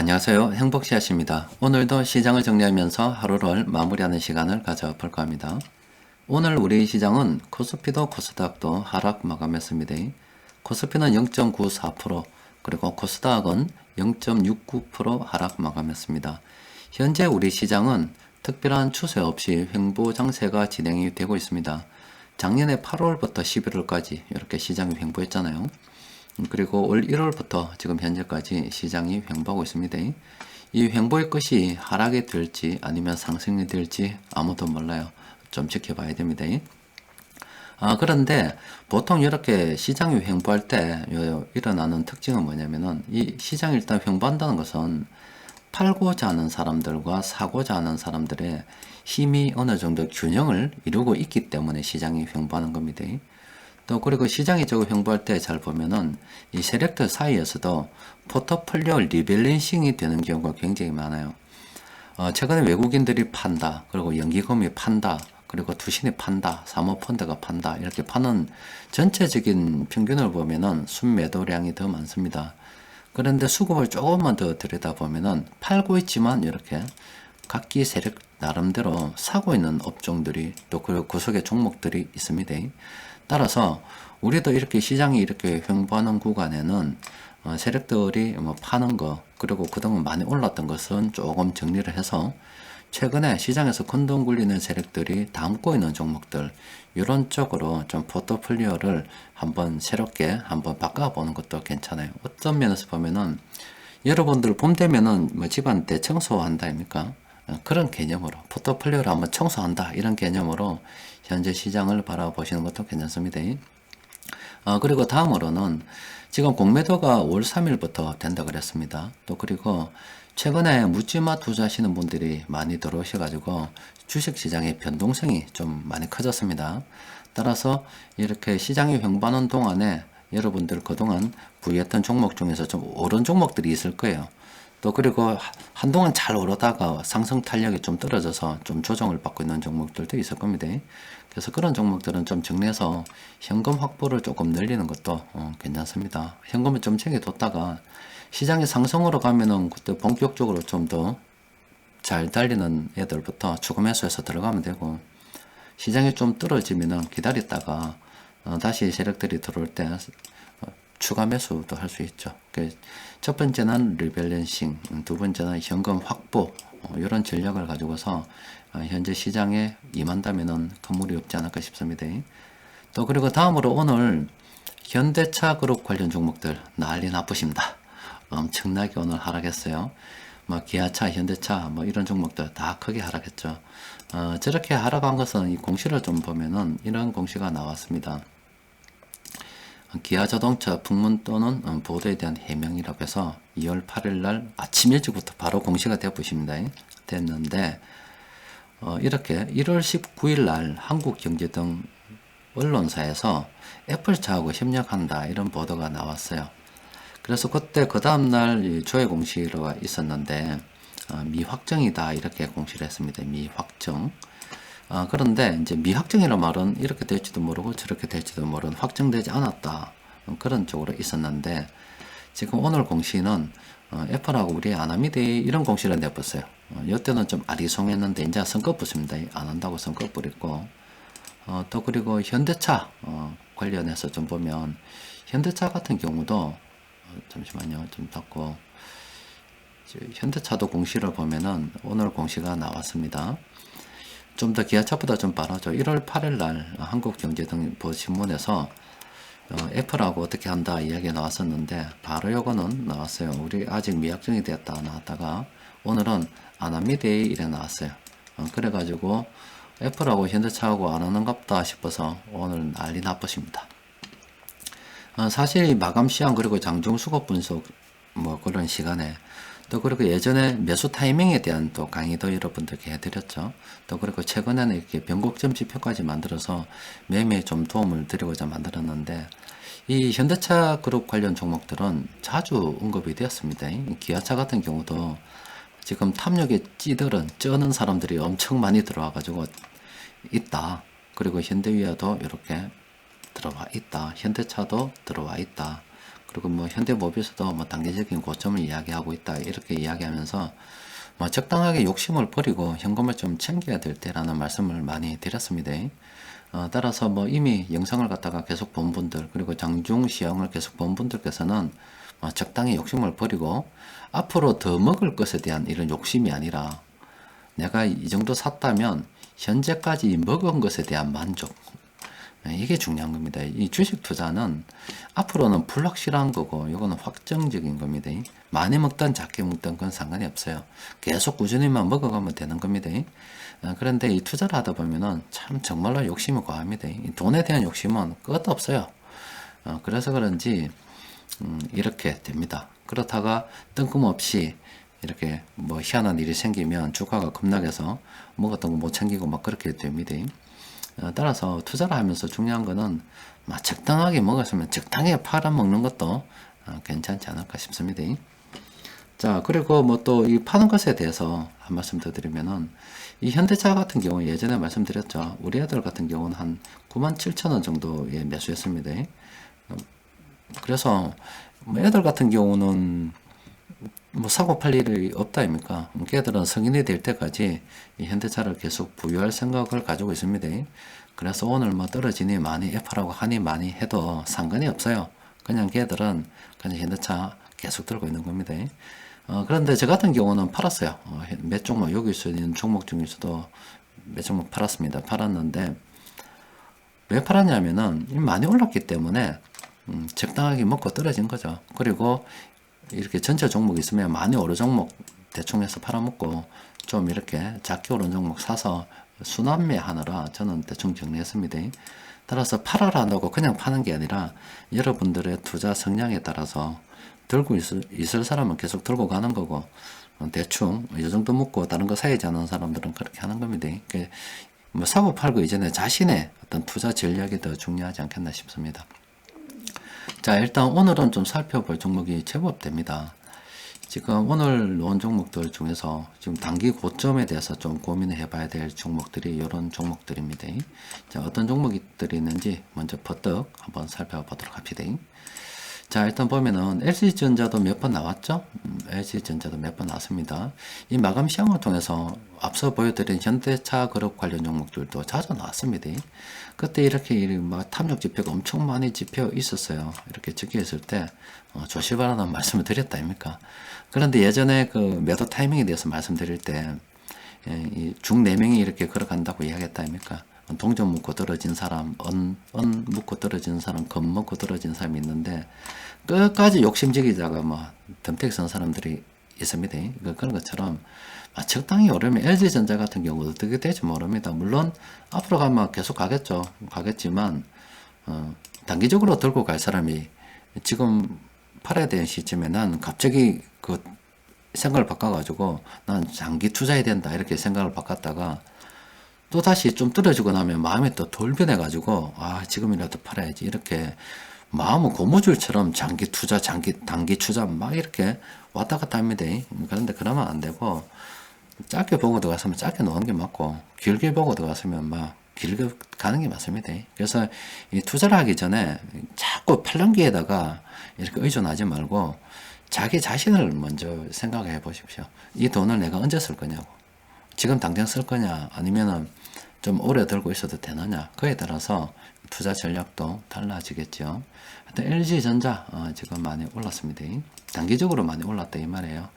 안녕하세요. 행복씨앗입니다. 오늘도 시장을 정리하면서 하루를 마무리하는 시간을 가져볼까 합니다. 오늘 우리 시장은 코스피도 코스닥도 하락 마감했습니다. 코스피는 0.94%, 그리고 코스닥은 0.69% 하락 마감했습니다. 현재 우리 시장은 특별한 추세 없이 횡보 장세가 진행이 되고 있습니다. 작년에 8월부터 11월까지 이렇게 시장이 횡보했잖아요. 그리고 올 1월부터 지금 현재까지 시장이 횡보하고 있습니다. 이 횡보의 끝이 하락이 될지 아니면 상승이 될지 아무도 몰라요. 좀 지켜봐야 됩니다. 그런데 보통 이렇게 시장이 횡보할 때 일어나는 특징은 뭐냐면은, 이 시장이 일단 횡보한다는 것은 팔고자 하는 사람들과 사고자 하는 사람들의 힘이 어느 정도 균형을 이루고 있기 때문에 시장이 횡보하는 겁니다. 또 그리고 시장이 저거 횡보할 때 잘 보면은 이 세력들 사이에서도 포트폴리오 리밸런싱이 되는 경우가 굉장히 많아요. 최근에 외국인들이 판다, 그리고 연기금이 판다, 그리고 투신이 판다, 사모펀드가 판다, 이렇게 파는 전체적인 평균을 보면은 순매도량이 더 많습니다. 그런데 수급을 조금만 더 들여다보면은 팔고 있지만 이렇게 각기 세력 나름대로 사고 있는 업종들이 또 그리고 그 속에 종목들이 있습니다. 따라서 우리도 이렇게 시장이 이렇게 횡보하는 구간에는 세력들이 뭐 파는 거, 그리고 그동안 많이 올랐던 것은 조금 정리를 해서 최근에 시장에서 큰돈 굴리는 세력들이 담고 있는 종목들, 이런 쪽으로 좀 포트폴리오를 한번 새롭게 한번 바꿔보는 것도 괜찮아요. 어떤 면에서 보면은 여러분들 봄 되면은 뭐 집안 대청소 한다 아닙니까? 그런 개념으로 포트폴리오를 한번 청소한다, 이런 개념으로 현재 시장을 바라보시는 것도 괜찮습니다. 그리고 다음으로는 지금 공매도가 올 3일부터 된다 그랬습니다. 또 그리고 최근에 묻지마 투자하시는 분들이 많이 들어오셔가지고 주식시장의 변동성이 좀 많이 커졌습니다. 따라서 이렇게 시장이 횡보하는 동안에 여러분들 그동안 구입했던 종목 중에서 좀 오른 종목들이 있을 거예요. 또 그리고 한동안 잘 오르다가 상승 탄력이 좀 떨어져서 좀 조정을 받고 있는 종목들도 있을 겁니다. 그래서 그런 종목들은 좀 정리해서 현금 확보를 조금 늘리는 것도 괜찮습니다. 현금을 좀 챙겨뒀다가 시장이 상승으로 가면은 그때 본격적으로 좀 더 잘 달리는 애들부터 추가 매수해서 들어가면 되고, 시장이 좀 떨어지면은 기다렸다가 다시 세력들이 들어올 때 추가 매수도 할 수 있죠. 첫 번째는 리밸런싱, 두 번째는 현금 확보, 이런 전략을 가지고서 현재 시장에 임한다면은 큰 무리 없지 않을까 싶습니다. 또 그리고 다음으로 오늘 현대차 그룹 관련 종목들 난리 나쁘십니다. 엄청나게 오늘 하락했어요. 뭐 기아차, 현대차 뭐 이런 종목들 다 크게 하락했죠. 저렇게 하락한 것은 이 공시를 좀 보면은 이런 공시가 나왔습니다. 기아자동차 풍문또는 보도에 대한 해명이라고 해서 2월 8일 날 아침 일찍부터 바로 공시가 됐는데, 이렇게 1월 19일 날 한국경제 등 언론사에서 애플차하고 협력한다, 이런 보도가 나왔어요. 그래서 그때 그 다음날 조회 공시가 있었는데 미확정이다, 이렇게 공시를 했습니다. 미확정. 그런데 이제 미확정이라는 말은 이렇게 될지도 모르고 저렇게 될지도 모르는, 확정되지 않았다, 그런 쪽으로 있었는데, 지금 오늘 공시는 애플하고 우리 아나미데이 이런 공시를 내봤어요. 이때는 좀 아리송했는데 이제 성급 붙습니다. 안 한다고 성급 뿌렸고, 또 그리고 현대차 관련해서 좀 보면 현대차 같은 경우도 잠시만요, 좀 닫고, 현대차도 공시를 보면은 오늘 공시가 나왔습니다. 좀 더 기아차보다 좀 빠르죠. 1월 8일 날 한국경제등 신문에서 애플하고 어떻게 한다 이야기가 나왔었는데, 바로 요거는 나왔어요. 우리 아직 미확정이 됐다 나왔다가 오늘은 안 합니다 이래 나왔어요. 그래가지고 애플하고 현대차하고 안 하는갑다 싶어서 오늘 난리 나쁘십니다. 사실 마감 시한 그리고 장중 수급 분석 뭐 그런 시간에, 또 그리고 예전에 매수 타이밍에 대한 또 강의도 여러분들께 해드렸죠. 또 그리고 최근에는 이렇게 변곡점 지표까지 만들어서 매매에 좀 도움을 드리고자 만들었는데, 이 현대차 그룹 관련 종목들은 자주 언급이 되었습니다. 기아차 같은 경우도 지금 탐욕에 찌는 사람들이 엄청 많이 들어와 가지고 있다. 그리고 현대위아도 이렇게 들어와 있다. 현대차도 들어와 있다. 그리고 뭐 현대모비스도 뭐 단기적인 고점을 이야기하고 있다 이렇게 이야기하면서 뭐 적당하게 욕심을 버리고 현금을 좀 챙겨야 될 때라는 말씀을 많이 드렸습니다. 따라서 뭐 이미 영상을 갖다가 계속 본 분들 그리고 장중 시황을 계속 본 분들께서는 적당히 욕심을 버리고 앞으로 더 먹을 것에 대한 이런 욕심이 아니라 내가 이 정도 샀다면 현재까지 먹은 것에 대한 만족, 이게 중요한 겁니다. 이 주식 투자는 앞으로는 불확실한 거고 이거는 확정적인 겁니다. 많이 먹든 작게 먹든 그건 상관이 없어요. 계속 꾸준히만 먹어가면 되는 겁니다. 그런데 이 투자를 하다 보면은 참 정말로 욕심이 과합니다. 이 돈에 대한 욕심은 끝도 없어요. 그래서 그런지 이렇게 됩니다. 그렇다가 뜬금없이 이렇게 뭐 희한한 일이 생기면 주가가 급락해서 먹었던 거 못 챙기고 막 그렇게 됩니다. 따라서 투자를 하면서 중요한 거는 적당하게 먹었으면 적당히 팔아먹는 것도 괜찮지 않을까 싶습니다. 자, 그리고 뭐 또 이 파는 것에 대해서 한 말씀 더 드리면은 이 현대차 같은 경우 예전에 말씀드렸죠. 우리 애들 같은 경우는 한 97,000원 정도에 매수했습니다. 그래서 뭐 애들 같은 경우는 뭐 사고 팔 일이 없다 아닙니까? 걔들은 성인이 될 때까지 이 현대차를 계속 보유할 생각을 가지고 있습니다. 그래서 오늘 뭐 떨어지니 많이 애팔하고 하니 많이 해도 상관이 없어요. 그냥 걔들은 그냥 현대차 계속 들고 있는 겁니다. 그런데 저 같은 경우는 팔았어요. 몇 종목, 여기 있는 종목 중에서도 몇 종목 팔았습니다. 팔았는데 왜 팔았냐면은 많이 올랐기 때문에 적당하게 먹고 떨어진 거죠. 그리고 이렇게 전체 종목 있으면 많이 오른 종목 대충 해서 팔아먹고 좀 이렇게 작게 오른 종목 사서 순환매 하느라 저는 대충 정리했습니다. 따라서 팔아라 놓고 그냥 파는 게 아니라 여러분들의 투자 성향에 따라서 들고 있을 사람은 계속 들고 가는 거고 대충 이 정도 먹고 다른 거 사야지 않는 사람들은 그렇게 하는 겁니다. 뭐 사고 팔고 이전에 자신의 어떤 투자 전략이 더 중요하지 않겠나 싶습니다. 자, 일단 오늘은 좀 살펴볼 종목이 제법 됩니다. 지금 오늘 놓은 종목들 중에서 지금 단기 고점에 대해서 좀 고민을 해봐야 될 종목들이 이런 종목들입니다. 자, 어떤 종목들이 있는지 먼저 버뜩 한번 살펴보도록 합시다. 자, 일단 보면은 LG전자도 몇 번 나왔죠? LG전자도 몇 번 나왔습니다. 이 마감 시황을 통해서 앞서 보여드린 현대차 그룹 관련 종목들도 자주 나왔습니다. 그때 이렇게 막 탐욕 지표가 엄청 많이 집혀 있었어요. 이렇게 적혀 있을 때 조심하라는 말씀을 드렸다 아닙니까? 그런데 예전에 그 매도 타이밍에 대해서 말씀드릴 때 중 4명이 이렇게 걸어간다고 이야기했다 아닙니까? 동전 묶고 떨어진 사람, 언 묶고 떨어진 사람, 금 묶고 떨어진 사람이 있는데 끝까지 욕심지기다가 뭐 덤택 선 사람들이 있습니다. 그런 것처럼 적당히 오르면 LG전자 같은 경우도 어떻게 될지 모릅니다. 물론 앞으로 가면 계속 가겠죠. 가겠지만 단기적으로 들고 갈 사람이 지금 팔아야 되는 시점에 난 갑자기 그 생각을 바꿔가지고 난 장기 투자해야 된다 이렇게 생각을 바꿨다가 또 다시 좀 떨어지고 나면 마음이 또 돌변해가지고 지금이라도 팔아야지 이렇게 마음은 고무줄처럼 장기 투자, 단기 투자 막 이렇게 왔다 갔다 합니다. 그런데 그러면 안 되고 짧게 보고 들어갔으면 짧게 놓는 게 맞고 길게 보고 들어갔으면 막 길게 가는 게 맞습니다. 그래서 이 투자를 하기 전에 자꾸 팔랑기에다가 이렇게 의존하지 말고 자기 자신을 먼저 생각해 보십시오. 이 돈을 내가 언제 쓸 거냐고. 지금 당장 쓸 거냐 아니면은 좀 오래 들고 있어도 되느냐 그에 따라서 투자 전략도 달라지겠죠. 하여튼 LG전자 지금 많이 올랐습니다. 단기적으로 많이 올랐다 이 말이에요.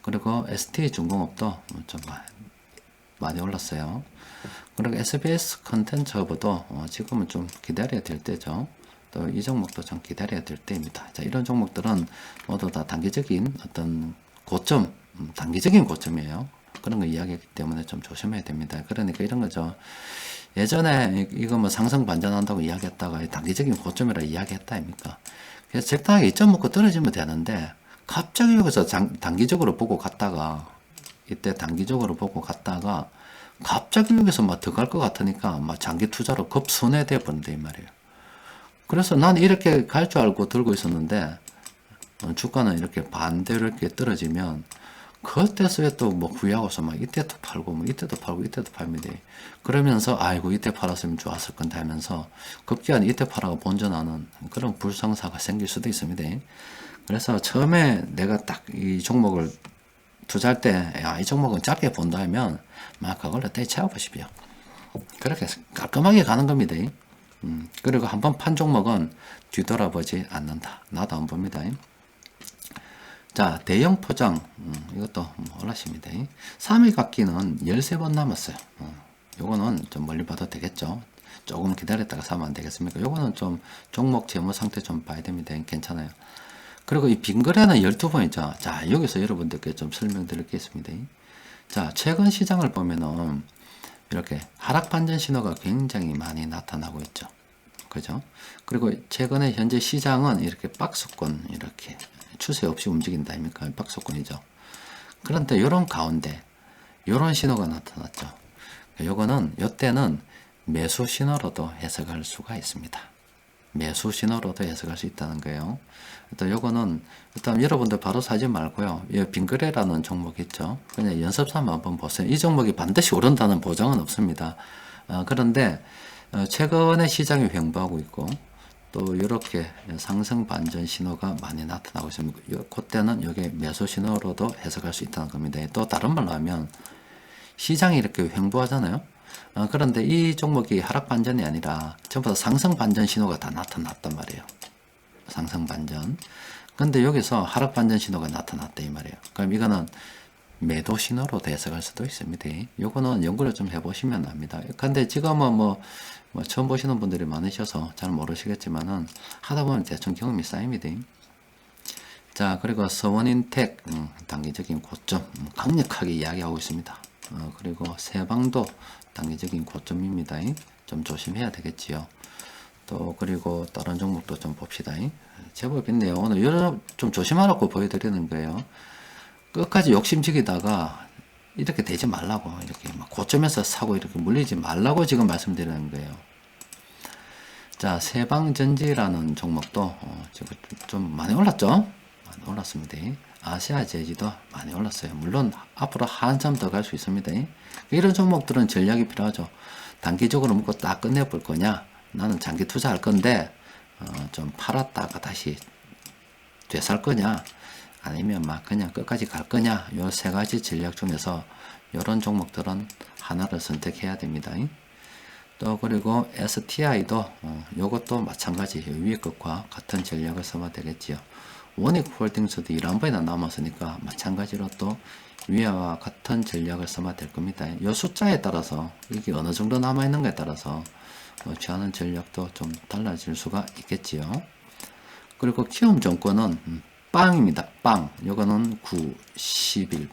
그리고 ST중공업도 좀 많이 올랐어요. 그리고 SBS 컨텐츠허브도 지금은 좀 기다려야 될 때죠. 또 이 종목도 좀 기다려야 될 때입니다. 자, 이런 종목들은 모두 다 단기적인 어떤 고점, 단기적인 고점이에요. 그런 거 이야기하기 때문에 좀 조심해야 됩니다. 그러니까 이런 거죠. 예전에 이거 뭐 상승 반전한다고 이야기했다가 단기적인 고점이라 이야기했다 아닙니까? 그래서 적당하게 2점 먹고 떨어지면 되는데 갑자기 여기서 단기적으로 보고 갔다가 이때 단기적으로 보고 갔다가 갑자기 여기서 막 더 갈 것 같으니까 막 장기 투자로 급순회돼 버린다 이 말이에요. 그래서 난 이렇게 갈 줄 알고 들고 있었는데 주가는 이렇게 반대로 이렇게 떨어지면 그때서 왜 또 뭐 구이하고서 막 이때도 팔고 뭐 이때도 팔고 이때도 팔니다. 그러면서 아이고 이때 팔았으면 좋았을 건데 하면서 급기야 이때 팔아가 본전하는 그런 불상사가 생길 수도 있습니다. 그래서 처음에 내가 딱 이 종목을 투자할 때, 야, 이 종목은 짧게 본다 하면, 막 그걸로 떼채워 보십시오. 그렇게 깔끔하게 가는 겁니다. 그리고 한번 판 종목은 뒤돌아보지 않는다. 나도 안 봅니다. 자, 대형 포장, 이것도 올라십니다. 3일 깎기는 13번 남았어요. 요거는 좀 멀리 봐도 되겠죠. 조금 기다렸다가 사면 안 되겠습니까? 요거는 좀 종목 재무 상태 좀 봐야 됩니다. 괜찮아요. 그리고 이 빈거래는 12번이죠. 자, 여기서 여러분들께 좀 설명드리겠습니다. 자, 최근 시장을 보면은 이렇게 하락 반전 신호가 굉장히 많이 나타나고 있죠. 그죠? 그리고 최근에 현재 시장은 이렇게 박스권, 이렇게 추세 없이 움직인다 아닙니까? 박스권이죠. 그런데 이런 가운데 이런 신호가 나타났죠. 요거는 요때는 매수 신호로도 해석할 수가 있습니다. 매수 신호로도 해석할 수 있다는 거예요. 일단 요거는 일단 여러분들 바로 사지 말고요. 이 빈거래라는 종목 있죠. 그냥 연습삼아 한번 보세요. 이 종목이 반드시 오른다는 보장은 없습니다. 그런데 최근에 시장이 횡보하고 있고 또 이렇게 상승 반전 신호가 많이 나타나고 있습니다. 그때는 이게 매수 신호로도 해석할 수 있다는 겁니다. 또 다른 말로 하면 시장이 이렇게 횡보하잖아요. 그런데 이 종목이 하락 반전이 아니라 전부 다 상승 반전 신호가 다 나타났단 말이에요. 상승 반전. 근데 여기서 하락 반전 신호가 나타났다 이 말이에요. 그럼 이거는 매도 신호로도 해석할 수도 있습니다. 요거는 연구를 좀 해보시면 압니다. 근데 지금은 뭐 처음 보시는 분들이 많으셔서 잘 모르시겠지만은 하다 보면 대충 경험이 쌓입니다. 자, 그리고 서원인텍 단기적인 고점 강력하게 이야기하고 있습니다. 그리고 세방도 단기적인 고점입니다. 좀 조심해야 되겠지요. 또 그리고 다른 종목도 좀 봅시다. 제법 있네요. 오늘 여러 좀 조심하라고 보여드리는 거예요. 끝까지 욕심지기다가 이렇게 되지 말라고, 이렇게 막 고점에서 사고 이렇게 물리지 말라고 지금 말씀드리는 거예요. 자, 세방전지라는 종목도 지금 좀 많이 올랐죠? 많이 올랐습니다. 아시아 제지도 많이 올랐어요. 물론 앞으로 한참 더 갈 수 있습니다. 이런 종목들은 전략이 필요하죠. 단기적으로 먹고 딱 끝내볼 거냐? 나는 장기 투자할 건데 좀 팔았다가 다시 되살 거냐? 아니면 막 그냥 끝까지 갈 거냐? 요 세 가지 전략 중에서 이런 종목들은 하나를 선택해야 됩니다. 또 그리고 STI도 요것도 마찬가지 위에 것과 같은 전략을 써면 되겠지요. 원익홀딩스도 11번이나 남았으니까 마찬가지로 또 위와 같은 전략을 써면 될 겁니다. 이 숫자에 따라서 이게 어느 정도 남아있는가에 따라서 취하는 전략도 좀 달라질 수가 있겠지요. 그리고 키움증권은 빵입니다. 빵. 이거는 9, 11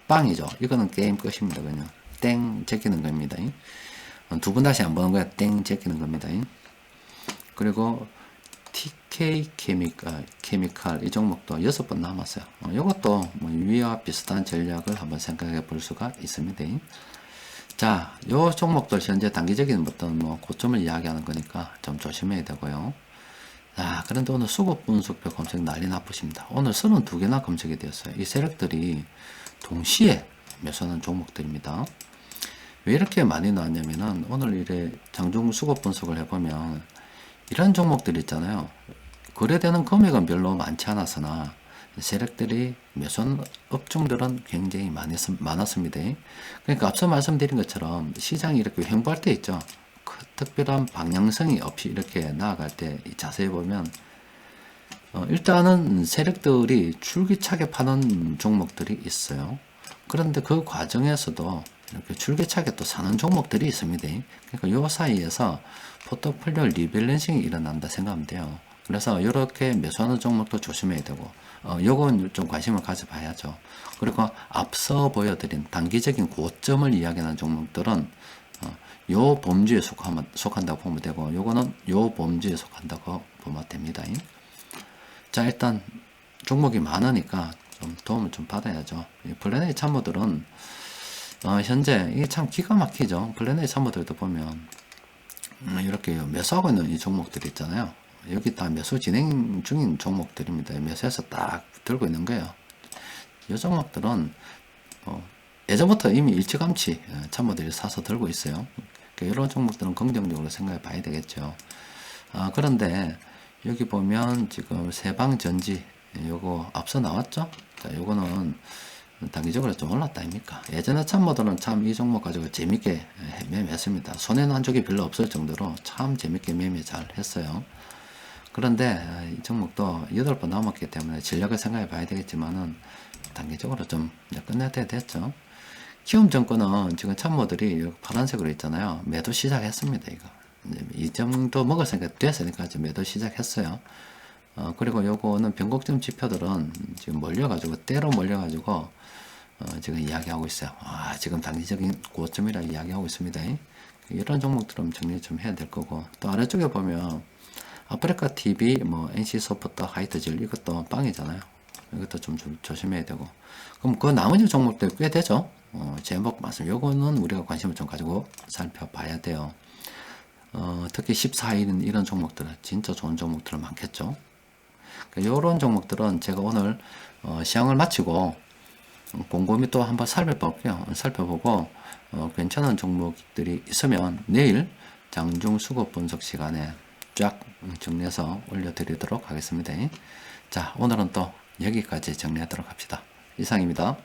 빵이죠. 이거는 게임 끝입니다. 그냥 땡 제끼는 겁니다. 두 번 다시 안 보는 거야. 땡 제끼는 겁니다. 그리고 TK 케미칼 이 종목도 6번 남았어요. 이것도 뭐 위와 비슷한 전략을 한번 생각해 볼 수가 있습니다. 자, 요 종목들 현재 단기적인 어떤 뭐 고점을 이야기하는 거니까 좀 조심해야 되고요. 자, 그런데 오늘 수급 분석표 검색 난리 나쁘십니다. 오늘 32개나 검색이 되었어요. 이 세력들이 동시에 매수하는 종목들입니다. 왜 이렇게 많이 나왔냐면은 오늘 이래 장중 수급 분석을 해보면 이런 종목들 있잖아요. 거래되는 금액은 별로 많지 않았으나 세력들이 매수한 업종들은 굉장히 많았습니다. 그러니까 앞서 말씀드린 것처럼 시장이 이렇게 횡보할 때 있죠. 특별한 방향성이 없이 이렇게 나아갈 때 자세히 보면 일단은 세력들이 줄기차게 파는 종목들이 있어요. 그런데 그 과정에서도 이렇게 줄기차게 또 사는 종목들이 있습니다. 그러니까 요 사이에서 포트폴리오 리밸런싱이 일어난다 생각하면 돼요. 그래서 이렇게 매수하는 종목도 조심해야 되고 요건 좀 관심을 가져봐야죠. 그리고 앞서 보여드린 단기적인 고점을 이야기하는 종목들은 요 범주에 속한다고 보면 되고 요거는 요 범주에 속한다고 보면 됩니다. 자, 일단 종목이 많으니까 좀 도움을 좀 받아야죠. 플랜 A 참모들은 현재 이게 참 기가 막히죠. 플랜 A 참모들도 보면 이렇게 매수하고 있는 이 종목들이 있잖아요. 여기 다 매수 진행 중인 종목들입니다. 매수해서 딱 들고 있는 거예요. 이 종목들은 예전부터 이미 일찌감치 참모들이 사서 들고 있어요. 이런 종목들은 긍정적으로 생각해 봐야 되겠죠. 그런데 여기 보면 지금 세방전지 요거 앞서 나왔죠? 자, 요거는 단기적으로 좀 올랐다 아닙니까? 예전에 참모들은 참 이 종목 가지고 재밌게 매매했습니다. 손해난 적이 별로 없을 정도로 참 재밌게 매매 잘 했어요. 그런데 이 종목도 8번 남았기 때문에 전략을 생각해 봐야 되겠지만은 단기적으로 좀 끝낼 때 됐죠. 키움증권은 지금 참모들이 파란색으로 있잖아요. 매도 시작했습니다. 이거 이 정도 먹었으니까 됐으니까 지금 매도 시작했어요. 그리고 요거는 변곡점 지표들은 지금 몰려가지고 때로 몰려가지고 지금 이야기하고 있어요. 지금 단기적인 고점이라 이야기하고 있습니다. 이런 종목들은 정리 좀 해야 될 거고, 또 아래쪽에 보면 아프리카 TV, 뭐 NC소프트, 하이트질 이것도 빵이잖아요. 이것도 좀 조심해야 되고. 그럼 그 나머지 종목들 꽤 되죠. 제목 말씀, 요거는 우리가 관심을 좀 가지고 살펴봐야 돼요. 특히 14일은 이런 종목들은 진짜 좋은 종목들 많겠죠. 이런 종목들은 제가 오늘 시황을 마치고 곰곰이 또 한번 살펴볼게요. 살펴보고 괜찮은 종목들이 있으면 내일 장중 수급 분석 시간에 쫙 정리해서 올려드리도록 하겠습니다. 자, 오늘은 또 여기까지 정리하도록 합시다. 이상입니다.